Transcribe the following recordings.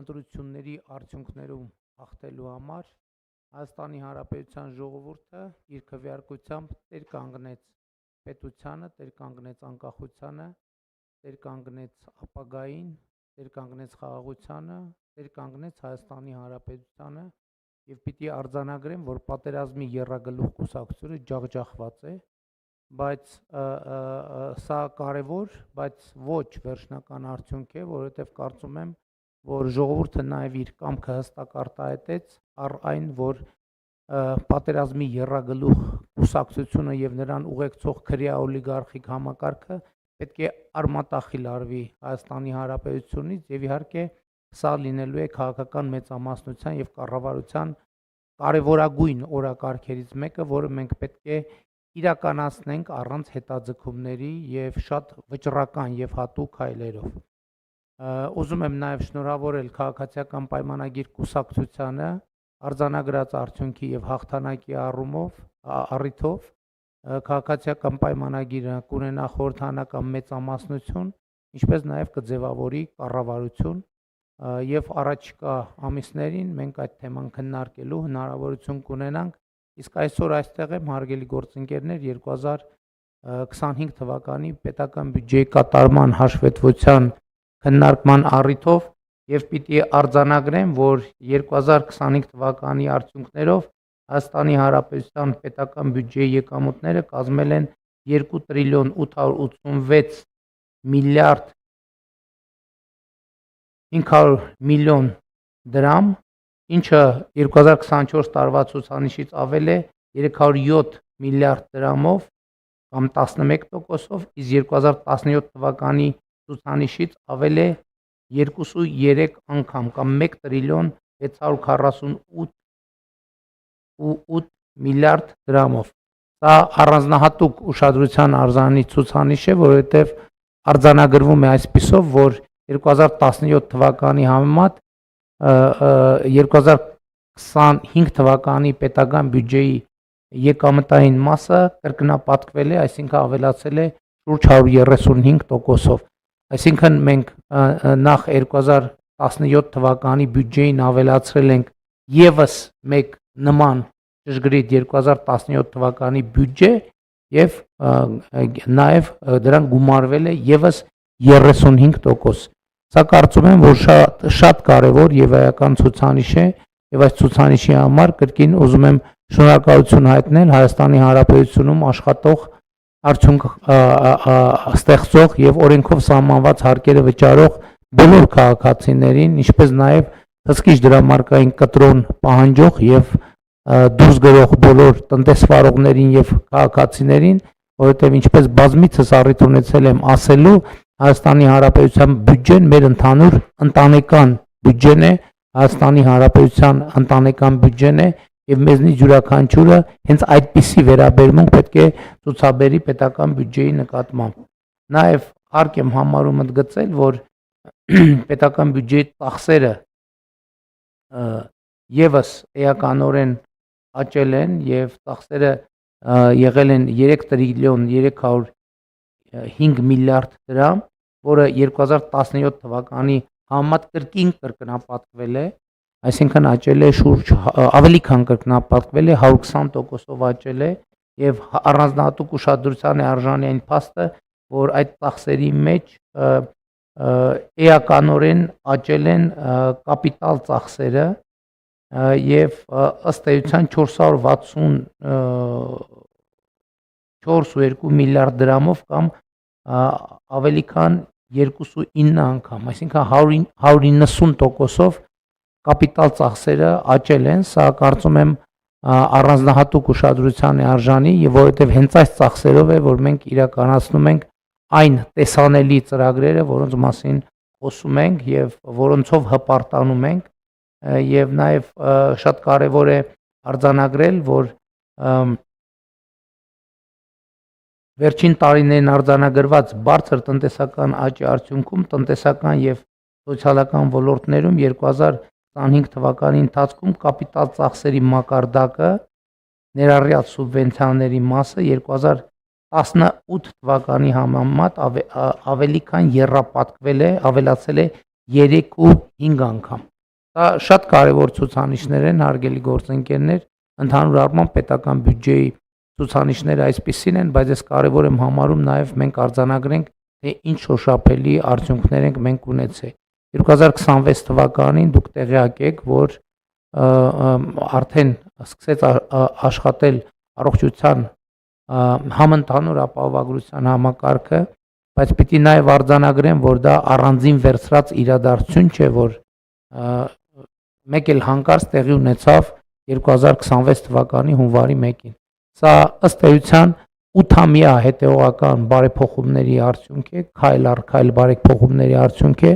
ընտրությունների արդյունքներում հաղթելու համար Հայաստանի Հանրապետության ժողովուրդը իր քվեարկությամբ տեր կանգնեց պետությանը, տեր կանգնեց անկախությանը, տեր կանգնեց ապագային, տեր կանգնեց խաղաղությանը, տեր կանգնեց Հայաստանի Հանրապետությանը եւ պիտի արձանագրեմ, որ պատերազմի եռագլուխ կուսակցությունը ջախջախված է, բայց սա կարևոր, բայց ոչ վերջնական արդյունք է, որովհետեւ կարծում եմ, որ ժողովուրդը նաև իր կամքը հստակ արտահայտեց առ այն, որ պատերազմի եռագլուխ կուսակցությունը եւ նրան ուղեկցող քրեա օլիգարխիկ համակարգը պետք է արմատախիլ արվի Հայաստանի Հանրապետությունից եւ իհարկե սա լինելու է քաղաքական մեծամասնության եւ կառավարության կարևորագույն օրակարգերից մեկը, որը մենք պետք է իրականացնենք առանց հետաձգումների եւ շատ վճռական եւ հատուկ հայլերով։ Ուզում եմ նաև շնորհավորել քաղաքացիական պայմանագիր կուսակցությանը արձանագրած արդյունքի եւ հաղթանակի առիթով քաղաքացիական պայմանագիրը կունենա խորհրդանական մեծամասնություն, ինչպես նաև կձևավորի կառավարություն եւ առաջիկա ամիսներին մենք այդ թեման քննարկելու հնարավորություն կունենանք, իսկ այսօր այստեղ եմ հարգելի գործընկերներ 2025 թվականի պետական բյուջեի կատարման հաշվետվության քննարկման առիթով եւ պիտի արձանագրեմ, որ 2025 թվականի արդյունքներով Հայաստանի Հանրապետության պետական բյուջեի եկամուտները կազմել են 2 տրիլիոն 886 միլիարդ 500 միլիոն դրամ, ինչը 2024 տարվա ցուցանիշից ավել է 307 միլիարդ դրամով կամ 11%-ով, իսկ 2017 թվականի ցուցանիշից ավել է 2.3 անգամ կամ 1 տրիլիոն 648 միլիարդ դրամով։ Սա առանձնահատուկ ուշադրության արժանի ցուցանիշ է, որովհետև արձանագրվում է այսպիսով, որ 2017 թվականի համեմատ 2025 թվականի պետական բյուջեի եկամտային մասը կրկնապատկվել է, այսինքն ավելացել է շուրջ 135%-ով։ Այսինքն մենք նախ 2017 թվականի բյուջեին ավելացրել ենք եւս մեկ նման ճշգրիտ 2017 թվականի բյուջե եւ նաեւ դրան գումարվել է եւս 35%։ Սա կարծում եմ, որ շատ կարևոր եւ էական ցուցանիշ է եւ այս ցուցանիշի համար կրկին ուզում եմ շնորհակալություն հայտնել Հայաստանի Հանրապետությունում աշխատող արդյունք ստեղծող եւ օրենքով սահմանված հարկերը վճարող բոլոր քաղաքացիներին, ինչպես նաեւ հսկիչ դրամարկային կտրոն պահանջող եւ դուրս գրող բոլոր տնտեսվարողներին եւ քաղաքացիներին, որովհետեւ ինչպես բազմիցս առիթ ունեցել եմ ասելու, Հայաստանի Հանրապետության բյուջեն մեր ընդհանուր ընտանեկան բյուջեն է, Հայաստանի Հանրապետության ընտանեկան բյուջեն է եւ մեզնից յուրաքանչյուրը հենց այդպիսի վերաբերմունք պետք է ցուցաբերի պետական բյուջեի նկատմամբ։ Նաեւ հարկ եմ համարում ընդգծել, որ պետական բյուջեի ծախսերը եւս էականորեն աճել են եւ ծախսերը եղել են 3 տրիլիոն 305 միլիարդ դրամ, որը 2017 թվականի համեմատ կրկնապատկվել է, այսինքն աճել է շուրջ ավելի քան կրկնապատկվել է 120%-ով աճել է եւ առանձնահատուկ ուշադրության է արժանի այն փաստը, որ այդ ծախսերի մեջ էականորեն աճել են կապիտալ ծախսերը եւ ըստ էության 464.2 միլիարդ դրամով կամ ավելի քան 2.9 անգամ, այսինքն 190%-ով կապիտալ ծախսերը աճել են, սա կարծում եմ առանձնահատուկ ուշադրության է արժանի եւ որովհետեւ հենց այս ծախսերով է, որ մենք իրականացնում ենք այն տեսանելի ծրագրերը, որոնց մասին խոսում ենք եւ որոնցով հպարտանում ենք եւ նաեւ շատ կարեւոր է արձանագրել, որ վերջին տարիներին արձանագրված բարձր տնտեսական աճի արդյունքում տնտեսական եւ սոցիալական ոլորտներում 2025 թվականի ընթացքում կապիտալ ծախսերի մակարդակը ներառյալ սուբվենցիաների մասը 2018 թվականի համեմատ ավելի քան եռապատկվել է, ավելացել է 3.5 անգամ։ Դա շատ կարևոր ցուցանիշներ են, հարգելի գործընկերներ, ընդհանուր առմամբ պետական բյուջեի ցուցանիշները այսպիսին են, բայց ես կարևոր եմ համարում նաև մենք արձանագրենք, թե ինչ շոշափելի արդյունքներ ենք մենք ունեցել։ 2026 թվականին դուք տեղյակ եք, որ արդեն սկսեց աշխատել առողջության համընդհանուր ապահովագրության համակարգը, բայց պիտի նաև արձանագրեմ, որ դա առանձին վերցրած իրադարձություն չէ, որ մեկ էլ հանկարծ տեղի ունեցավ 2026 թվականի հունվարի 1-ին։ Սա ըստ էության 8-ամյա հետևողական բարեփոխումների արդյունք է, քայլ առ քայլ բարեփոխումների արդյունք է,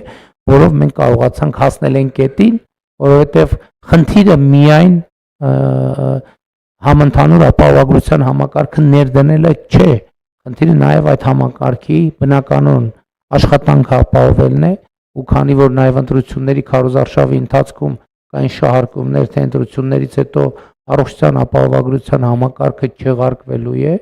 որով մենք կարողացանք հասնել այն կետին, որովհետև խնդիրը միայն համընդհանուր ապահովագրության համակարգը ներդնելը չէ, խնդիրը նաև այդ համակարգի բնականon աշխատանքը ապահովելն է, ու քանի որ նաև ընտրությունների քարոզարշավի ընթացքում կային շահարկումներ, թե ընտրություններից հետո առողջության ապահովագրության համակարգը չեղարկվելու է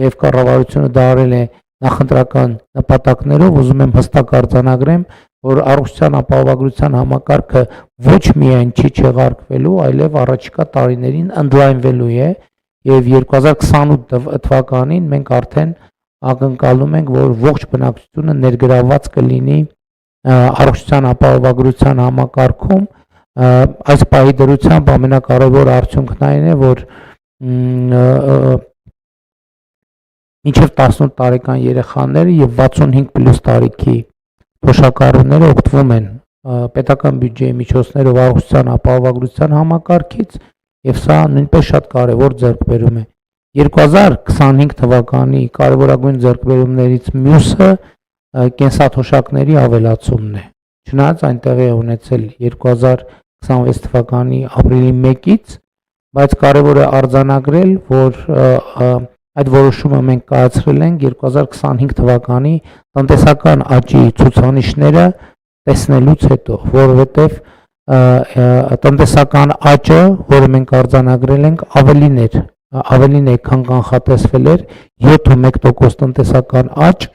եւ կառավարությունը դա արել է նախընտրական նպատակներով, ուզում եմ հստակ արձանագրեմ, որ առողջության ապահովագրության համակարգը ոչ միայն չի չեղարկվելու, այլև առաջիկա տարիներին ընդլայնվելու է եւ 2028 թվականին մենք արդեն ակնկալում ենք, որ ողջ բնակչությունը ներգրավված կլինի առողջության ապահովագրության համակարգում։ Այս պահի դրությամբ ամենակարևոր արդյունքն այն է, որ մինչև 18 տարեկան երեխաները եւ 65+ տարիքի թոշակառուները օգտվում են պետական բյուջեի միջոցներով առողջության ապահովագրության համակարգից եւ սա նույնպես շատ կարեւոր ձեռքբերում է։ 2025 թվականի կարևորագույն ձեռքբերումներից մյուսը կենսաթոշակների ավելացումն է։ Չնայած այնտեղ է ունեցել 2026 թվականի ապրիլի 1-ից, բայց կարևոր է արձանագրել, որ այդ որոշումը մենք կայացրել ենք 2025 թվականի տնտեսական աճի ցուցանիշները տեսնելուց հետո, որովհետև տնտեսական աճը, որը մենք արձանագրել ենք, ավելին է, քան կանխատեսվել էր, 7.1% տնտեսական աճ,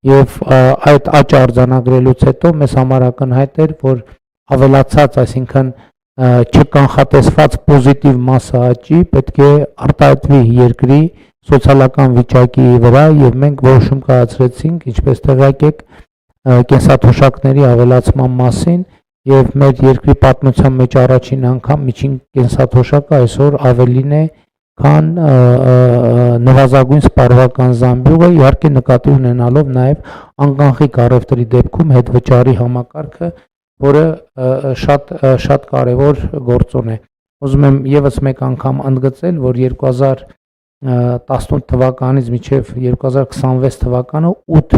եւ այդ աճը արձանագրելուց հետո մեզ համար ակնհայտ էր, որ ավելացած, այսինքն չկանխատեսված պոզիտիվ մասսա աճի պետք է արտահայտվի երկրի սոցիալական վիճակի վրա եւ մենք որոշում կայացրեցինք, ինչպես տեղյակ եք, կենսաթոշակների ավելացման մասին եւ մեր երկրի պատմության մեջ առաջին անգամ միջին կենսաթոշակը այսօր ավելին է, քան նվազագույն սպառողական զամբյուղը, իհարկե նկատի ունենալով նաեւ անկանխիկ առևտրի դեպքում հետվճարի համակարգը, որը շատ կարևոր գործոն է։ Ուզում եմ եւս մեկ անգամ ընդգծել, որ 2018 թվականից մինչև 2026 թվականը 8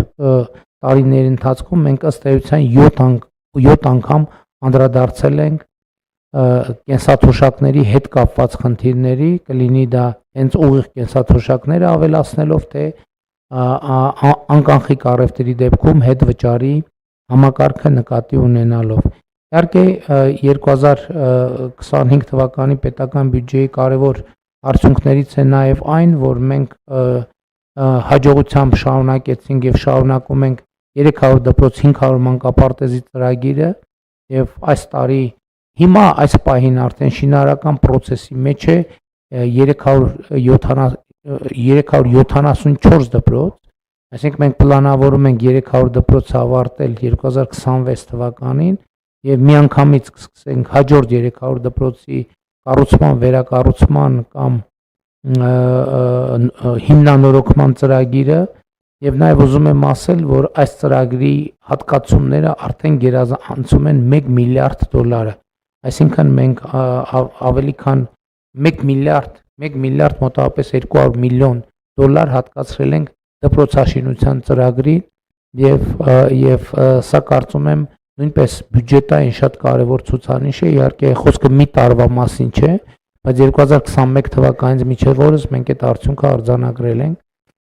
տարիների ընթացքում մենք ըստ էության 7 անգամ անդրադարձել ենք կենսաթոշակների հետ կապված խնդիրների, կլինի դա հենց ուղիղ կենսաթոշակները ավելացնելով, թե անկանխիկ առևտրի դեպքում հետվճարի համակարգը նկատի ունենալով։ Իհարկե 2025 թվականի պետական բյուջեի կարևոր արդյունքներից է նաև այն, որ մենք հաջողությամբ շարունակեցինք եւ շարունակում ենք 300 դպրոց 500 մանկապարտեզի ծրագիրը եւ այս տարի հիմա այս պահին արդեն շինարարական process-ի մեջ է 374 դպրոց, այսինքն մենք պլանավորում ենք 300 դպրոց ավարտել 2026 թվականին եւ միանգամից կսկսենք հաջորդ 300 դպրոցի կառուցման, վերակառուցման կամ հիմնանորոգման ծրագիրը եւ նաեւ ուզում եմ ասել, որ այս ծրագրի հատկացումները արդեն գերազանցում են $1 միլիարդ, այսինքն մենք ավելի քան 1 միլիարդ մոտավորապես $200 միլիոն հատկացրել ենք դպրոցաշինության ծրագրին եւ սա կարծում եմ նույնպես բյուջետային շատ կարևոր ցուցանիշ է, իհարկե խոսքը մի տարվա մասին չէ, բայց 2021 թվականից մինչև օրս մենք այդ արդյունքը արձանագրել ենք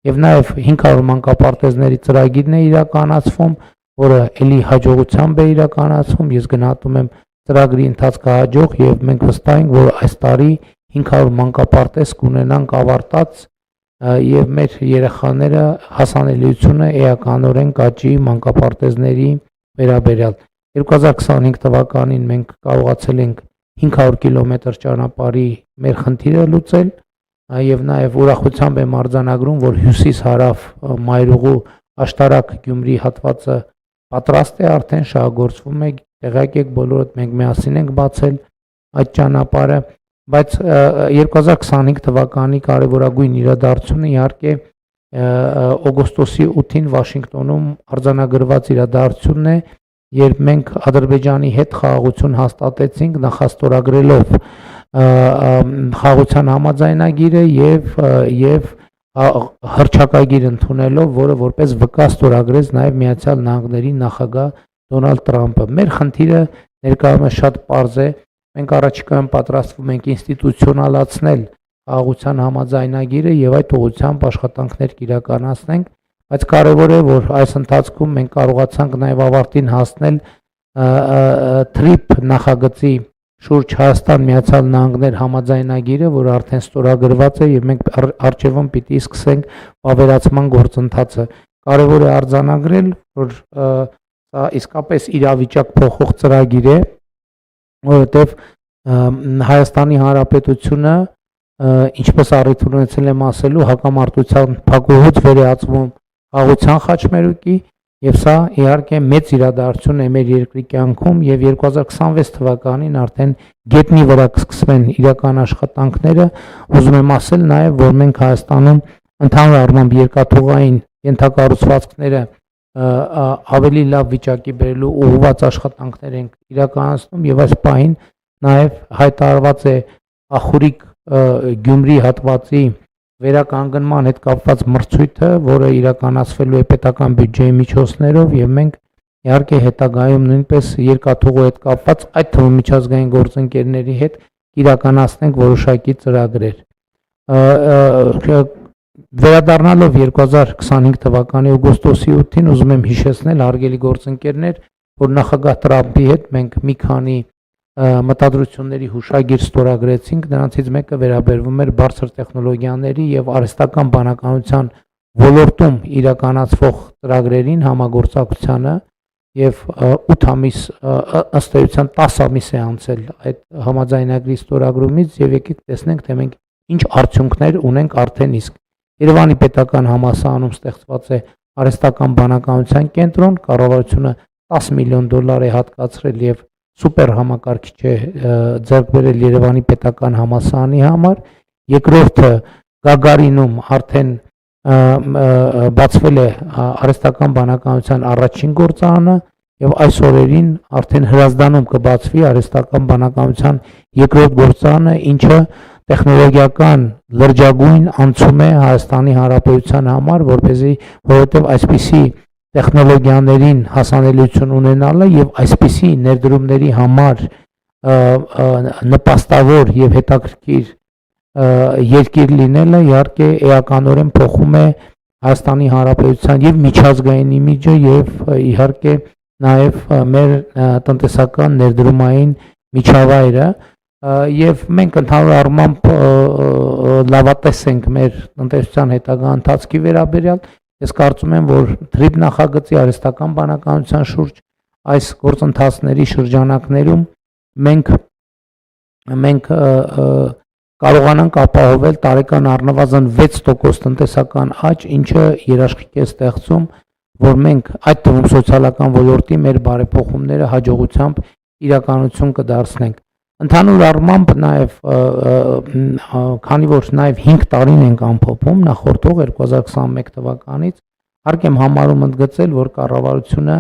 եւ նաեւ 500 մանկապարտեզների ծրագիրն է իրականացվում, որը ելի հաջողությամբ է իրականացվում, ես գնահատում եմ ծրագրի ընթացքը հաջող եւ մենք վստահ ենք, որ այս տարի 500 մանկապարտեզ կունենանք ավարտած եւ մեր երեխաները հասանելիությունը էականորեն կաճի մանկապարտեզների վերաբերյալ։ 2025 թվականին մենք կարողացել ենք 500 կիլոմետր ճանապարհի մեր խնդիրը լուծել եւ նաեւ ուրախությամբ եմ արձանագրում, որ հյուսիս-հարավ մայրուղու աշտարակ Գյումրի հատվածը պատրաստ է, արդեն շահագործվում է, տեղյակ եք բոլորդ, մենք միասին ենք բացել այդ ճանապարհը, բայց 2025 թվականի կարևորագույն իրադարձությունը իհարկե օգոստոսի 8-ին Վաշինգտոնում արձանագրված իրադարձությունն է, երբ մենք Ադրբեջանի հետ խաղաղություն հաստատեցինք նախաստորագրելով խաղաղության համաձայնագիրը եւ հռչակագիր ընդունելով, որը որպես վկա ստորագրեց նաև Միացյալ Նահանգների նախագահ Դոնալդ Տրամպը։ Մեր խնդիրը ներկայումս շատ պարզ է, մենք առաջիկայում պատրաստվում ենք ինստիտուցիոնալացնել խաղաղության համաձայնագիրը եւ այդ ուղղությամբ աշխատանքներ կիրականացնենք, բայց կարևոր է, որ այս ընթացքում մենք կարողացանք նաև ավարտին հասնել TRIP նախագծի շուրջ Հայաստան Միացյալ Նահանգներ համաձայնագիրը, որը արդեն ստորագրված է եւ մենք առջևում պիտի սկսենք վավերացման գործընթացը։ Կարևոր է արձանագրել, որ սա իսկապես իրավիճակ փոխող ծրագիր է, որովհետեւ Հայաստանի Հանրապետությունը, ինչպես առիթ ունեցել եմ ասելու, հակամարտության փակուղուց վերածվում խաղաղության խաչմերուկի եւ սա իհարկե մեծ իրադարձություն է մեր երկրի կյանքում եւ 2026 թվականին արդեն գետնի վրա կսկսվեն իրական աշխատանքները, ուզում եմ ասել նաեւ, որ մենք Հայաստանում ընդհանուր առմամբ երկաթուղային ենթակառուցվածքները ավելի լավ վիճակի բերելու ուղղված աշխատանքներ ենք իրականացնում եւ այս պահին նաեւ հայտարարված է Ախուրիկ Գյումրի հատվածի վերականգնման հետ կապված մրցույթը, որը իրականացվելու է պետական բյուջեի միջոցներով եւ մենք իհարկե հետագայում նույնպես երկաթուղու հետ կապված այդ թվում միջազգային գործընկերների հետ իրականացնենք որոշակի ծրագրեր։ Վերադառնալով 2025 թվականի օգոստոսի 8-ին ուզում եմ հիշեցնել հարգելի գործընկերներ, որ նախագահ Տրամփի հետ մենք մի քանի մտադրությունների հուշագիր ստորագրեցինք, նրանցից մեկը վերաբերվում էր բարձր տեխնոլոգիաների եւ արհեստական բանականության ոլորտում իրականացվող ծրագրերին համագործակցությանը եւ 8 ամիս ըստ էության 10 ամիս է անցել այդ համաձայնագրի ստորագրումից եւ եկեք տեսնենք, թե մենք ինչ արդյունքներ ունենք արդեն իսկ։ Երևանի պետական համալսարանում ստեղծված է արհեստական բանականության կենտրոն, կառավարությունը $10 միլիոն է հատկացրել եւ սուպեր համակարգիչ է ձեռք բերել Երևանի պետական համալսարանի համար։ Երկրորդը Գագարինում արդեն բացվել է արհեստական բանականության առաջին գործարանը եւ այս օրերին արդեն Հրազդանում կբացվի արհեստական բանականության երկրորդ գործարանը, ինչը տեխնոլոգիական լրջագույն անցում է Հայաստանի Հանրապետության համար, որովհետեւ այսպիսի տեխնոլոգիաներին հասանելիություն ունենալը եւ այսպիսի ներդրումների համար նպաստավոր եւ հետաքրքիր երկիր լինելը իհարկե էականորեն փոխում է Հայաստանի Հանրապետության եւ միջազգային իմիջը եւ իհարկե նաեւ մեր տնտեսական ներդրումային միջավայրը եւ մենք ընդհանուր առմամբ լավատես ենք մեր տնտեսության հետագա ընթացքի վերաբերյալ։ Ես կարծում եմ, որ TRIP նախագծի արհեստական բանականության շուրջ այս գործընթացների շրջանակներում մենք կարողանանք ապահովել տարեկան առնվազն 6% տնտեսական աճ, ինչը երաշխիք է ստեղծում, որ մենք այդ թվում սոցիալական ոլորտի մեր բարեփոխումները հաջողությամբ իրականություն կդարձնենք։ Ընդհանուր առմամբ նաև քանի որ նաև 5 տարին ենք ամփոփում նախորդող 2021 թվականից, հարկ եմ համարում ընդգծել, որ կառավարությունը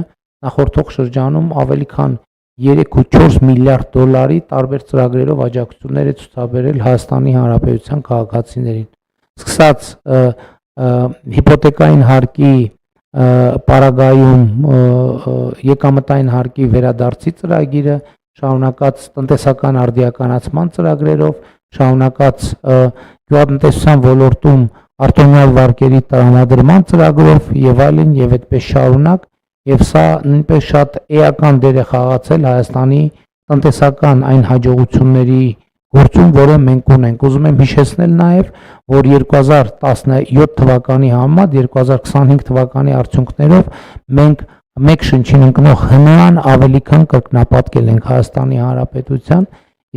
նախորդող շրջանում ավելի քան 3.4 միլիարդ դոլարի տարբեր ծրագրերով աջակցություններ է ցուցաբերել Հայաստանի Հանրապետության քաղաքացիներին։ Սկսած հիպոթեկային հարկի պարագայում եկամտային հարկի վերադարձի ծրագիրը, շարունակած տնտեսական արդիականացման ծրագրերով, շարունակած գյուղատնտեսության ոլորտում արտոնյալ վարկերի տրամադրման ծրագրով եւ այլն եւ այդպես շարունակ, եւ սա նույնպես շատ էական դեր է խաղացել Հայաստանի տնտեսական այն հաջողությունների գործում, որը մենք ունենք։ Ուզում եմ հիշեցնել նաեւ, որ 2017 թվականի համեմատ 2025 թվականի արդյունքներով մենք մեկ շնչին ընկնող հնարան ավելի քան կրկնապատկել ենք Հայաստանի Հանրապետության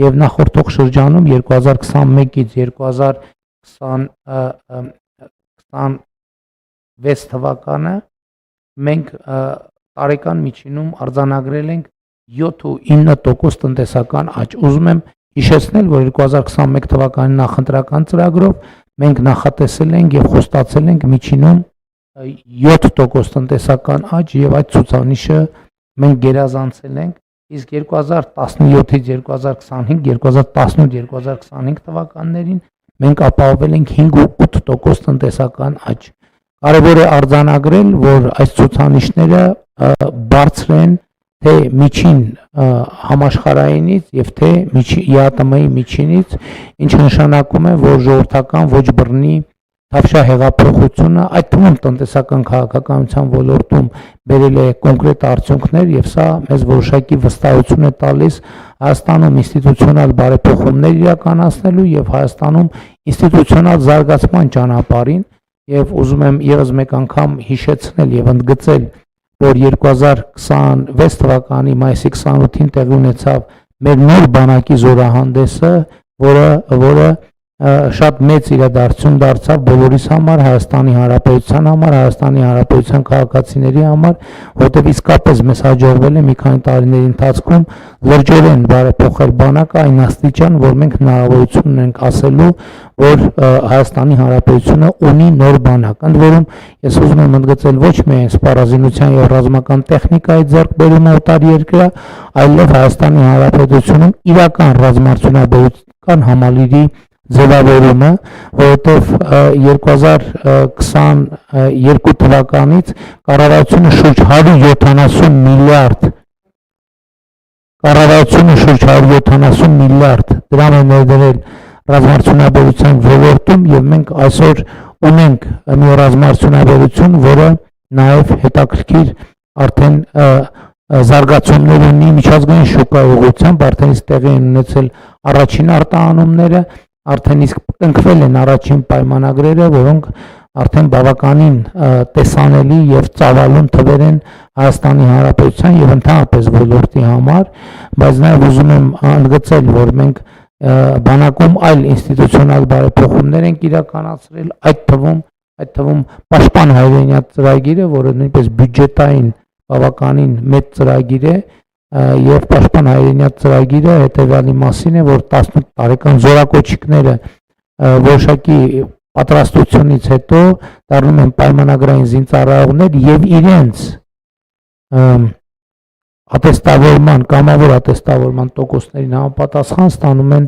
եւ նախորդող շրջանում 2021-ից 2026 թվականը մենք տարեկան միջինում արձանագրել ենք 7.9% տնտեսական աճ։ Ուզում եմ հիշեցնել, որ 2021 թվականի նախընտրական ծրագրով մենք նախատեսել ենք եւ խոստացել ենք միջինում 7% տնտեսական աճ եւ այդ ցուցանիշը մենք գերազանցել ենք, իսկ 2017-ից 2025, 2018-2025 թվականներին մենք ապահովել ենք 5.8% տնտեսական աճ։ Կարևոր է արձանագրել, որ այս ցուցանիշները բարձր են թե միջին համաշխարհայինից եւ թե ԵԱՏՄ-ի միջինից, ինչը նշանակում է, որ ժողովրդական ոչ բռնի թավշյա հեղափոխությունը, այդ թվում տնտեսական քաղաքականության ոլորտում բերել է կոնկրետ արդյունքներ եւ սա մեզ որոշակի վստահություն է տալիս Հայաստանում ինստիտուցիոնալ բարեփոխումներ իրականացնելու եւ Հայաստանում ինստիտուցիոնալ զարգացման ճանապարհին եւ ուզում եմ եւս մեկ անգամ հիշեցնել եւ ընդգծել, որ 2026 թվականի մայիսի 28-ին տեղի ունեցավ մեր նոր բանակի զորահանդեսը, որը շատ մեծ իրադարձություն դարձավ բոլորիս համար, Հայաստանի Հանրապետության համար, Հայաստանի Հանրապետության քաղաքացիների համար, որտեղ իսկապես մեզ հաջողվել է մի քանի տարիների ընթացքում լրջորեն բարեփոխել բանակը այն աստիճան, որ մենք հնարավորություն ունենք ասելու, որ Հայաստանի Հանրապետությունը ունի նոր բանակ։ Ընդ որում ես ուզում եմ ընդգծել ոչ միայն սպառազինության եւ ռազմական տեխնիկայի ձեռքբերումը օտար երկրա, այլև Հայաստանի Հանրապետությունում իրական ռազմարտունաբերության համալիրի ձևավորումը, որովհետև 2022 թվականից կառավարությունը շուրջ 170 միլիարդ դրամ է ներդրել ռազմարտունաբերության ոլորտում եւ մենք այսօր ունենք մի ռազմարտունաբերություն, որը նաեւ հետաքրքիր արդեն զարգացումներ ունի միջազգային շուկայի ուղղությամբ, արդեն տեղի են ունեցել առաջին արտահանումները, արդեն իսկ կնքվել են առաջին պայմանագրերը, որոնք արդեն բավականին տեսանելի եւ ծավալուն թվեր են Հայաստանի Հանրապետության եւ ընդհանրապես ոլորտի համար, բայց նաեւ ուզում եմ ընդգծել, որ մենք բանակում այլ ինստիտուցիոնալ բարեփոխումներ ենք իրականացրել, այդ թվում Պաշտպան հայրենիք ծրագիրը, որը նույնպես բյուջետային բավականին մեծ ծրագիր է, եւ Պաշտպան հայրենիք ծրագիրը հետեւյալի մասին է, որ 18 տարեկան զորակոչիկները որոշակի պատրաստությունից հետո դառնում են պայմանագրային զինծառայողներ եւ իրենց ատեստավորման, կամավոր ատեստավորման տոկոսներին համապատասխան ստանում են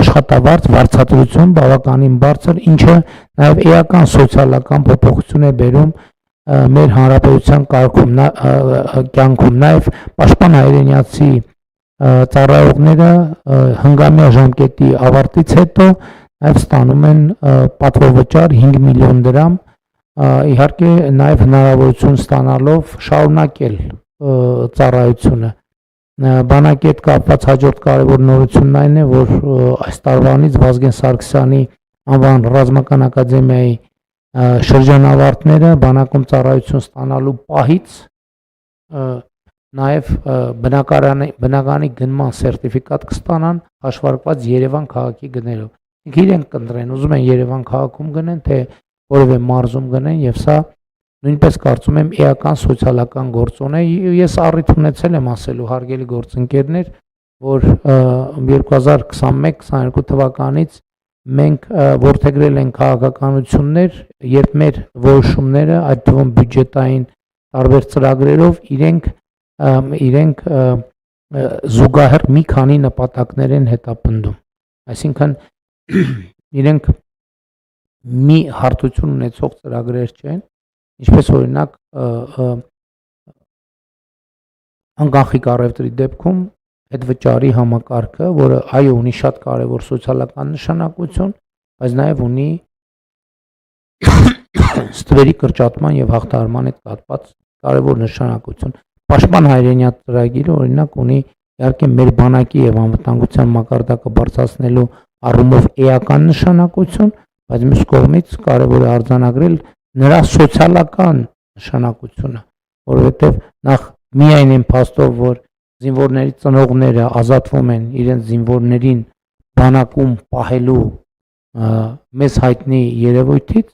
աշխատավարձ, վարձատրություն բավականին բարձր, ինչը նաեւ էական սոցիալական փոփոխություն է բերում մեր հանրապետության կյանքում նաև Պաշտպան հայրենիացի ծառայողները հնգամյա ժամկետի ավարտից հետո նաև ստանում են պատվովճար 5 միլիոն դրամ, իհարկե նաև հնարավորություն ստանալով շարունակել ծառայությունը։ Բանակի հետ կապված հաջորդ կարևոր նորությունն այն է, որ այս տարվանից Վազգեն Սարգսյանի անվան ռազմական ակադեմիայի շրջանավարտները բանակում ծառայություն ստանալու պահից նաև բնականի գնման սերտիֆիկատ կստանան հաշվարկված Երևան քաղաքի գներով։ Իրենք կընտրեն, ուզում են Երևան քաղաքում գնեն, թե որևէ մարզում գնեն, եւ սա նույնպես կարծում եմ էական սոցիալական գործոն է։ Ես առիթ ունեցել եմ ասելու հարգելի գործընկերներ, որ 2021-22 թվականից մենք որդեգրել ենք քաղաքականություններ, երբ մեր որոշումները, այդ թվում բյուջետային տարբեր ծրագրերով իրենք զուգահեռ մի քանի նպատակներ են հետապնդում։ Այսինքն իրենք մի հարթություն ունեցող ծրագրեր չեն, ինչպես օրինակ անկախիկ առևտրի դեպքում այդ վճարի համակարգը, որը այո ունի շատ կարևոր սոցիալական նշանակություն, բայց նաև ունի ստվերի կրճատման եւ հաղթահարման հետ կապված կարևոր նշանակություն։ Պաշտպան հայրենիք ծրագիրը օրինակ ունի իհարկե մեր բանակի եւ անվտանգության մակարդակը բարձրացնելու առումով էական նշանակություն, բայց մյուս կողմից կարևոր է արձանագրել նրա սոցիալական նշանակությունը, որովհետև նախ միայն այն փաստով, որ զինվորների ծնողները ազատվում են իրենց զինվորներին բանակում պահելու մեզ հայտնի երևույթից,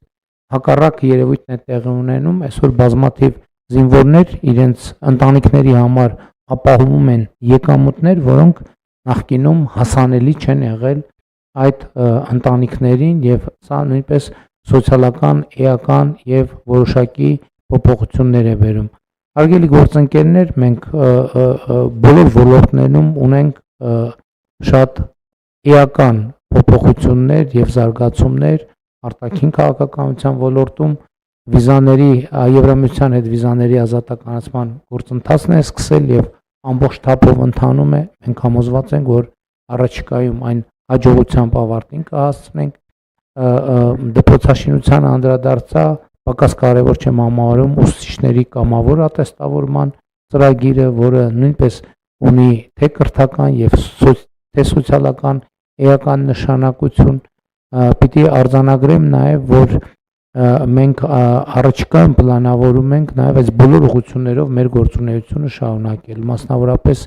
հակառակ երևույթն է տեղի ունենում, այսօր բազմաթիվ զինվորներ իրենց ընտանիքների համար ապահովում են եկամուտներ, որոնք նախկինում հասանելի չեն եղել այդ ընտանիքներին, եւ սա նույնպես սոցիալական, էական եւ որոշակի փոփոխություններ է բերում։ Հարգելի գործընկերներ, մենք բոլոր ոլորտներում ունենք շատ էական փոփոխություններ եւ զարգացումներ արտաքին քաղաքականության ոլորտում, վիզաների Եվրամիության հետ վիզաների ազատականացման գործընթացն է սկսել եւ ամբողջ թափով ընթանում է։ Մենք համոզված ենք, որ առաջիկայում այն հաջողությամբ ավարտին կհասցնենք։ Դպրոցաշինության անդրադարձա պակաս կարևոր չեմ համարում ուսուցիչների կամավոր ատեստավորման ծրագիրը, որը նույնպես ունի թե կրթական եւ թե սոցիալական էական նշանակություն։ Պիտի արձանագրեմ նաեւ, որ մենք առաջիկայում պլանավորում ենք նաեւ այս բոլոր ուղղություններով մեր գործունեությունը շարունակել, մասնավորապես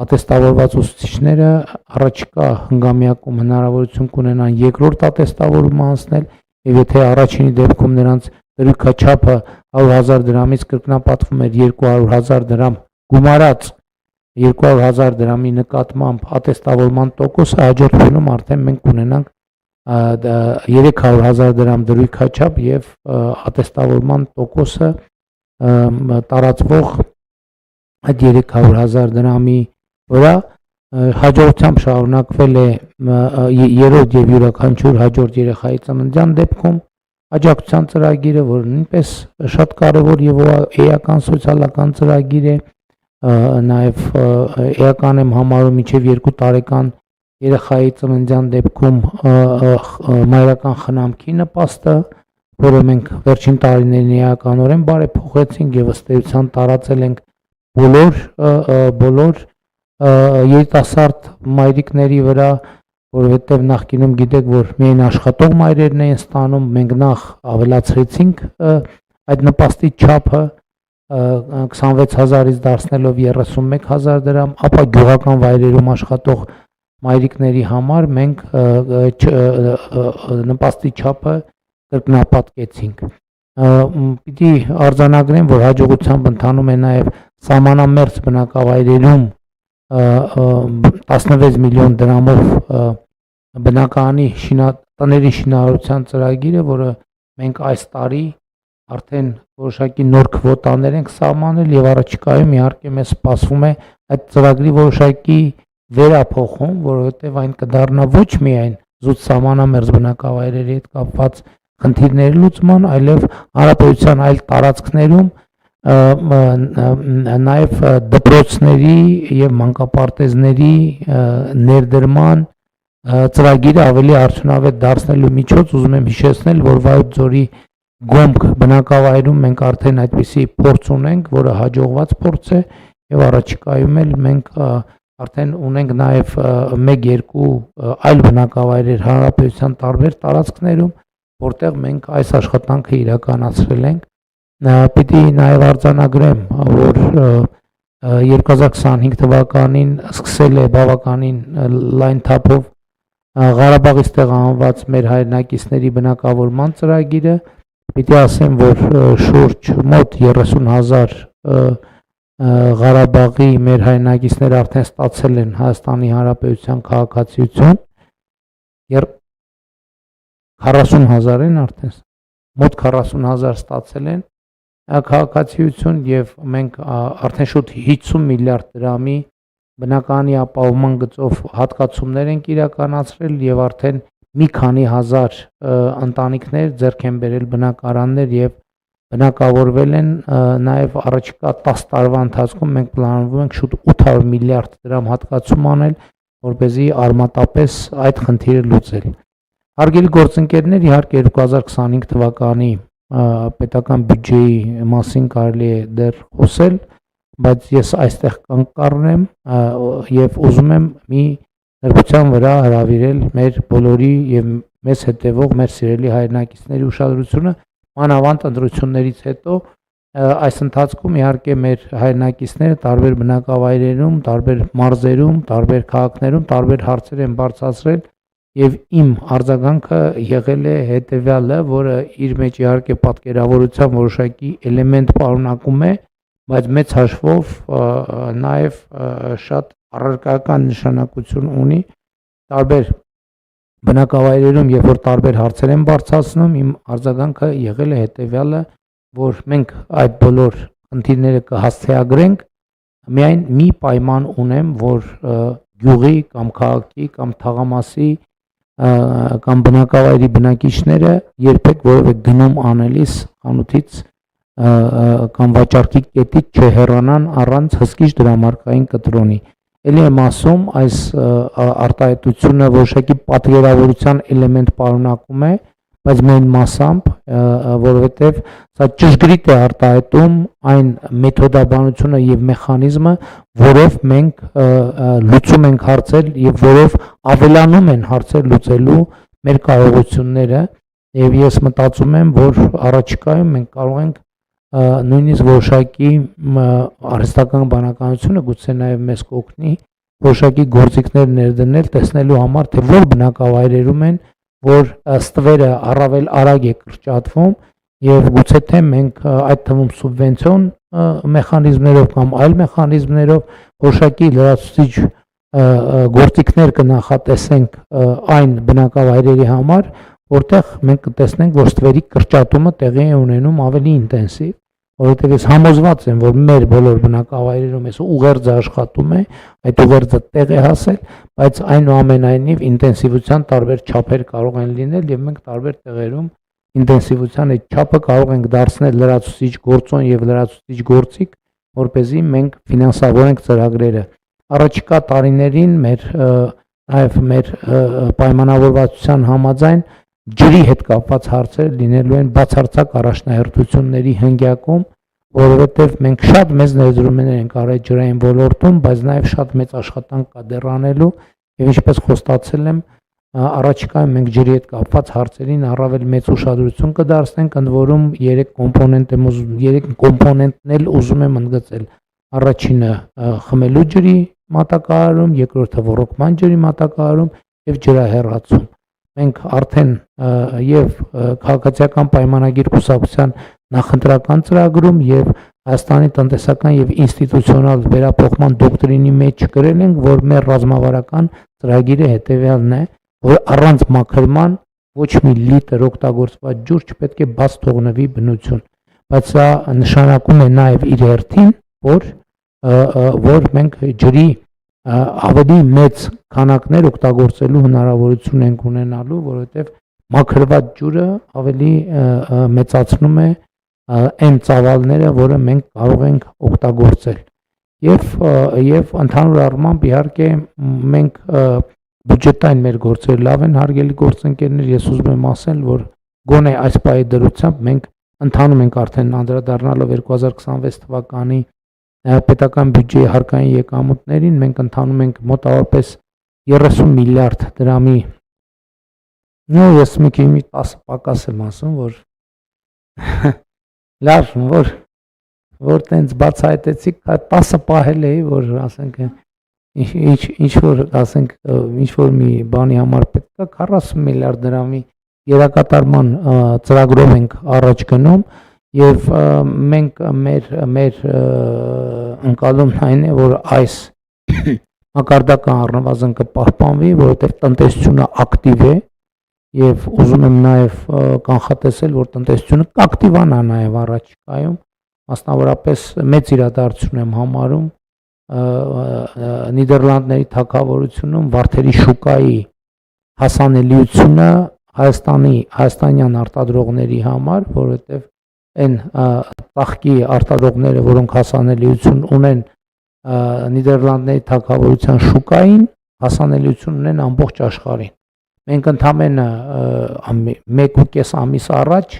ատեստավորված ուսուցիչները առաջիկա հնգամյակում հնարավորություն կունենան երկրորդ ատեստավորումը անցնել, եւ եթե առաջինի դեպքում նրանց դրույքաչափը 100,000 դրամից կրկնապատկվում էր 200,000 դրամ գումարած 200,000 դրամի նկատմամբ ատեստավորման տոկոսը, հաջորդվելում արդեն մենք կունենանք 300,000 դրամ դրույքաչափ եւ ատեստավորման տոկոսը տարածվող այդ 300,000 դրամի վրա հաջողությամբ շարունակվել է երրորդ եւ յուրաքանչյուր հաջորդ երեխայի ծննդյան դեպքում աջակցության ծրագիրը, որը նույնպես շատ կարևոր եւ էական սոցիալական ծրագիր է, նաեւ էական եմ համարում մինչեւ 2 տարեկան երեխայի ծննդյան դեպքում մայրական խնամքի նպաստը, որը մենք վերջին տարիներին էականորեն բարեփոխեցինք եւ ըստ էության տարածել ենք բոլոր երիտասարդ մայրիկների վրա, որովհետև նախկինում գիտեք, որ միայն աշխատող մայրերն էին ստանում, մենք նախ ավելացրեցինք այդ նպաստի չափը 26,000-ից դարձնելով 31,000 դրամ, ապա գյուղական վայրերում աշխատող մայրիկների համար մենք նպաստի չափը կրկնապատկեցինք։ Պիտի արձանագրեմ, որ հաջողությամբ ընթանում է նաև սահմանամերձ բնակավայրերում 16 միլիոն դրամով բնակարանի տների շինարարության ծրագիրը, որը մենք այս տարի արդեն որոշակի նոր քվոտաներ ենք սահմանել եւ առաջիկայում իհարկե մեզ սպասվում է այդ ծրագրի որոշակի վերափոխում, որովհետեւ այն կդառնա ոչ միայն զուտ սահմանամերձ բնակավայրերի հետ կապված խնդիրների լուծման, այլև հանրապետության այլ տարածքներում նաև դպրոցների եւ մանկապարտեզների ներդրման ծրագիրը ավելի արդյունավետ դարձնելու միջոց ուզում եմ հիշեցնել, որ Վայոց ձորի Գոմք բնակավայրում մենք արդեն այդպիսի փորձ ունենք, որը հաջողված փորձ է եւ առաջիկայում էլ մենք արդեն ունենք նաև 1-2 այլ բնակավայրեր հանրապետության տարբեր տարածքներում, որտեղ մենք այս աշխատանքը իրականացրել ենք։ Պիտի նաև արձանագրեմ, որ 2025 թվականին սկսել է բավականին լայն թափով Ղարաբաղից տեղահանված մեր հայրենակիցների բնակավորման ծրագիրը, պիտի ասեմ, որ շուրջ մոտ 30,000 Ղարաբաղի մեր հայրենակիցներ արդեն ստացել են Հայաստանի Հանրապետության քաղաքացիություն, 40,000 են արդեն, մոտ 40,000 ստացել են քաղաքացիություն եւ մենք արդեն շուտ 50 միլիարդ դրամի բնականի ապահովման գծով հատկացումներ ենք իրականացրել եւ արդեն մի քանի հազար ընտանիքներ ձեռք են բերել բնակարաններ եւ բնակավորվել են նաեւ առաջիկա 10 տարվա ընթացքում մենք պլանավորում ենք շուտ 800 միլիարդ դրամ հատկացում անել, որպեսզի արմատապես այդ խնդիրը լուծել։ Հարգելի գործընկերներ, իհարկե 2025 թվականի պետական բյուջեի մասին կարելի է դեռ խոսել, բայց ես այստեղ կանգառնեմ եւ ուզում եմ մի նրբության վրա հրավիրել մեր բոլորի եւ մեզ հետևող մեր սիրելի հայրենակիցների ուշադրությունը մանավանդ ընտրություններից հետո այս ընթացքում իհարկե մեր հայրենակիցները տարբեր բնակավայրերում, տարբեր մարզերում, տարբեր քաղաքներում տարբեր հարցեր են բարձրացրել եւ իմ արձագանքը եղել է հետեւյալը, որը իր մեջ իհարկե պատկերավորության որոշակի էլեմենտ պարունակում է, բայց մեծ հաշվով նաեւ շատ առարկայական նշանակություն ունի տարբեր բնակավայրերում, երբ որ տարբեր հարցեր են բարձրացնում, իմ արձագանքը եղել է հետեւյալը, որ մենք այդ բոլոր խնդիրները կհասցեագրենք, միայն մի պայման ունեմ, որ գյուղի կամ քաղաքի կամ թաղամասի կամ բնակավայրի բնակիչները երբեք որևէ գնում անելիս խանութից կամ վաճառքի կետից չհեռանան առանց հսկիչ դրամարկային կտրոնի։ Էլի եմ ասում, այս արտահայտությունը որոշակի պատկերավորության էլեմենտ պարունակում է, բայց մեծ մասամբ, որովհետև սա ճշգրիտ է արտահայտում այն մեթոդաբանությունը եւ մեխանիզմը, որով մենք լուծում ենք հարցեր եւ որով ավելանում են հարցեր լուծելու մեր կարողությունները եւ ես մտածում եմ, որ առաջիկայում մենք կարող ենք նույնիսկ որոշակի արհեստական բանականությունը գուցե նաև մեզ կօգնի որոշակի գործիքներ ներդնել, տեսնելու համար, թե որ բնակավայրերում են, որ ստվերը առավել արագ է կրճատվում եւ գուցե թե մենք այդ թվում սուբվենցիոն մեխանիզմներով կամ այլ մեխանիզմներով որոշակի լրացուցիչ գործիքներ կնախատեսենք այն բնակավայրերի համար, որտեղ մենք կտեսնենք, որ ստվերի կրճատումը տեղի է ունենում ավելի ինտենսիվ, որովհետև ես համոզված եմ, որ մեր բոլոր բնակավայրերում այս ուղերձը աշխատում է, այդ ուղերձը տեղ է հասել, բայց այնուամենայնիվ ինտենսիվության տարբեր չափեր կարող են լինել եւ մենք տարբեր տեղերում ինտենսիվության այդ չափը կարող ենք դարձնել լրացուցիչ գործոն եւ լրացուցիչ գործիք, որպեսզի մենք ֆինանսավորենք ծրագրերը։ Առաջիկա տարիներին նաև մեր պայմանավորվածության համաձայն ջրի հետ կապված հարցեր լինելու են բացարձակ առաջնահերթությունների հնգյակում, որովհետև մենք շատ մեծ ներդրումներ ենք արել ջրային ոլորտում, բայց նաև շատ մեծ աշխատանք կա դեռ անելու եւ ինչպես խոստացել եմ, առաջիկայում մենք ջրի հետ կապված հարցերին առավել մեծ ուշադրություն կդարձնենք, ընդ որում 3 կոմպոնենտն էլ ուզում եմ ընդգծել։ Առաջինը խմելու ջրի մատակարարում, երկրորդը ոռոգման ջրի մատակարարում եւ ջրահեռացում։ Մենք արդեն եւ քաղաքացիական պայմանագիր կուսակցության նախընտրական ծրագրում եւ Հայաստանի տնտեսական եւ ինստիտուցիոնալ վերափոխման դոկտրինի մեջ գրել ենք, որ մեր ռազմավարական ծրագիրը հետեւյալն է, որ առանց մաքրման ոչ մի լիտր օգտագործված ջուր չպետք է բաց թողնվի բնություն, բայց սա նշանակում է նաեւ իր հերթին, որ մենք ջրի ավելի մեծ քանակներ օգտագործելու հնարավորություն ենք ունենալու, որովհետև մաքրված ջուրը ավելի մեծացնում է այն ծավալները, որը մենք կարող ենք օգտագործել։ Եվ ընդհանուր առմամբ իհարկե մենք բյուջետային մեր գործերը լավ են, հարգելի գործընկերներ, ես ուզում եմ ասել, որ գոնե այս պահի դրությամբ մենք ընթանում ենք արդեն անդրադառնալով 2026 թվականի պետական բյուջեի հարկային եկամուտներին, մենք ընթանում ենք մոտավորապես 30 միլիարդ դրամի, ես մի քիչ 10 պակաս եմ ասում, որ լավ, որ տենց բացահայտեցիք, 10 պահել էի, որ ասենք ինչ որ մի բանի համար պետք է 40 միլիարդ դրամի երակատարման ծրագրով ենք առաջ գնում եւ մենք մեր ընկալումն այն է, որ այս մակարդակը առնվազն կպահպանվի, որովհետեւ տնտեսությունը ակտիվ է եւ ուզում եմ նաեւ կանխատեսել, որ տնտեսությունը կակտիվանա նաեւ առաջիկայում, մասնավորապես մեծ իրադարձություն եմ համարում Նիդերլանդների թագավորությունում վարդերի շուկայի հասանելիությունը հայաստանյան արտադրողների համար, որովհետև այն ծաղկի արտադրողները, որոնք հասանելիություն ունեն Նիդերլանդների թագավորության շուկային, հասանելիություն ունեն ամբողջ աշխարհին։ Մենք ընդամենը 1.5 ամիս առաջ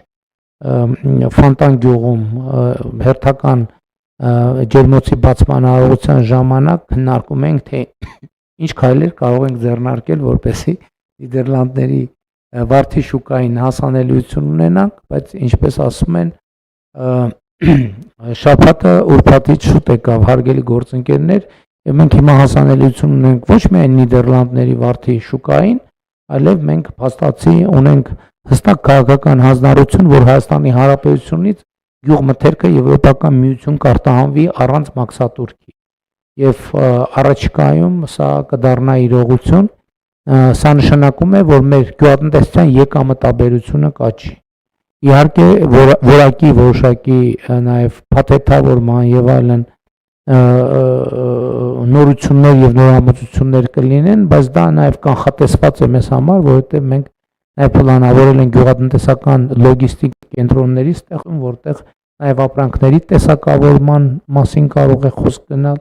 Ֆոնտան գյուղում հերթական ջերմոցի բացման արարողության ժամանակ քննարկում ենք, թե ինչ քայլեր կարող ենք ձեռնարկել, որպեսզի Նիդերլանդների վարդի շուկային հասանելիություն ունենանք, բայց ինչպես ասում են, շաբաթը ուրբաթից շուտ եկավ, հարգելի գործընկերներ, եւ մենք հիմա հասանելիություն ունենք ոչ միայն Նիդերլանդների վարդի շուկային, այլև մենք փաստացի ունենք հստակ քաղաքական հանձնարարություն, որ Հայաստանի Հանրապետությունից գյուղմթերքը Եվրոպական միություն կարտահանվի առանց մաքսատուրքի։ Եվ առաջիկայում սա կդառնա իրողություն, սա նշանակում է, որ մեր գյուղատնտեսության եկամտաբերությունը կաճի։ Իհարկե որակի որոշակի նաև փաթեթավորման եւ այլն նորություններ եւ նորամուծություններ կլինեն, բայց դա նաև կանխատեսված է մեզ համար, որովհետեւ մենք նաև պլանավորել ենք գյուղատնտեսական լոգիստիկ կենտրոնների ստեղծում, որտեղ նաև ապրանքների տեսակավորման մասին կարող է խոսք գնալ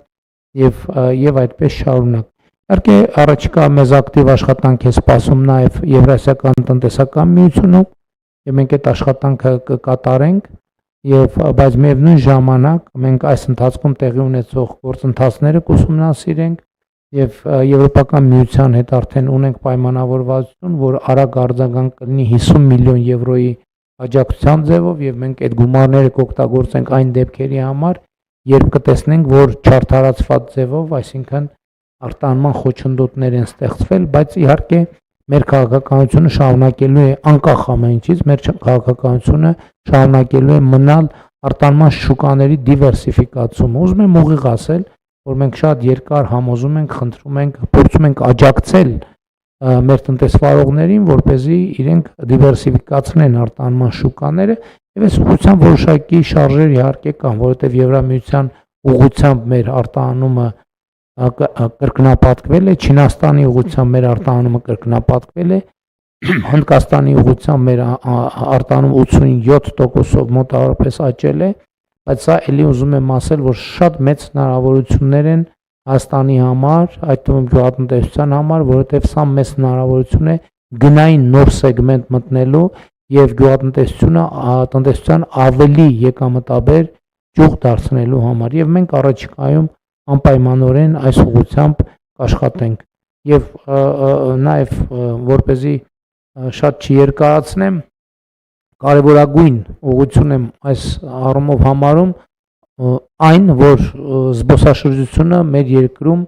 եւ այդպես շարունակ։ Իհարկե առաջիկա մեզ ակտիվ աշխատանք է սպասում նաև Եվրասիական տնտեսական միությունում, եւ մենք այդ աշխատանքը կկատարենք եւ բայց միևնույն ժամանակ մենք այս ընթացքում տեղի ունեցող գործընթացները կուսումնասիրենք եւ Եվրոպական միության հետ արդեն ունենք պայմանավորվածություն, որ արագ արձագանք կլինի 50 միլիոն եվրոյի աջակցության ձևով եւ մենք այդ գումարները կօգտագործենք այն դեպքերի համար, երբ կտեսնենք, որ չարթարացված ձևով, այսինքն արտահանման խոչընդոտներ են ստեղծվել, բայց իհարկե մեր քաղաքականությունը շարունակելու է անկախ ամեն ինչից, մեր քաղաքականությունը շարունակելու է մնալ արտահանման շուկաների դիվերսիֆիկացումը։ Ուզում եմ ուղիղ ասել, որ մենք շատ երկար համոզում ենք, խնդրում ենք, փորձում ենք աջակցել մեր տնտեսվարողներին, որպեսզի իրենք դիվերսիֆիկացնեն արտահանման շուկաները, եւ այս ուղղությամբ որոշակի շարժեր իհարկե կան, որովհետեւ Եվրամիության ուղղությամբ մեր արտահանումը կրկնապատկվել է, Չինաստանի ուղղությամբ մեր արտահանումը կրկնապատկվել է, Հնդկաստանի ուղղությամբ մեր արտահանումը 87%-ով մոտավորապես աճել է, բայց սա էլի ուզում եմ ասել, որ շատ մեծ հնարավորություններ են Հայաստանի համար, այդ թվում գյուղատնտեսության համար, որովհետև սա մեծ հնարավորություն է գնային նոր սեգմենտ մտնելու եւ գյուղատնտեսության ավելի եկամտաբեր ճյուղ դարձնելու համար եւ մենք առաջիկայում անպայմանորեն այս ուղղությամբ կաշխատենք եւ նաեւ որպեսզի շատ չերկարացնեմ կարևորագույն ուղղություն եմ այս առումով համարում այն որ զբոսաշրջությունը մեր երկրում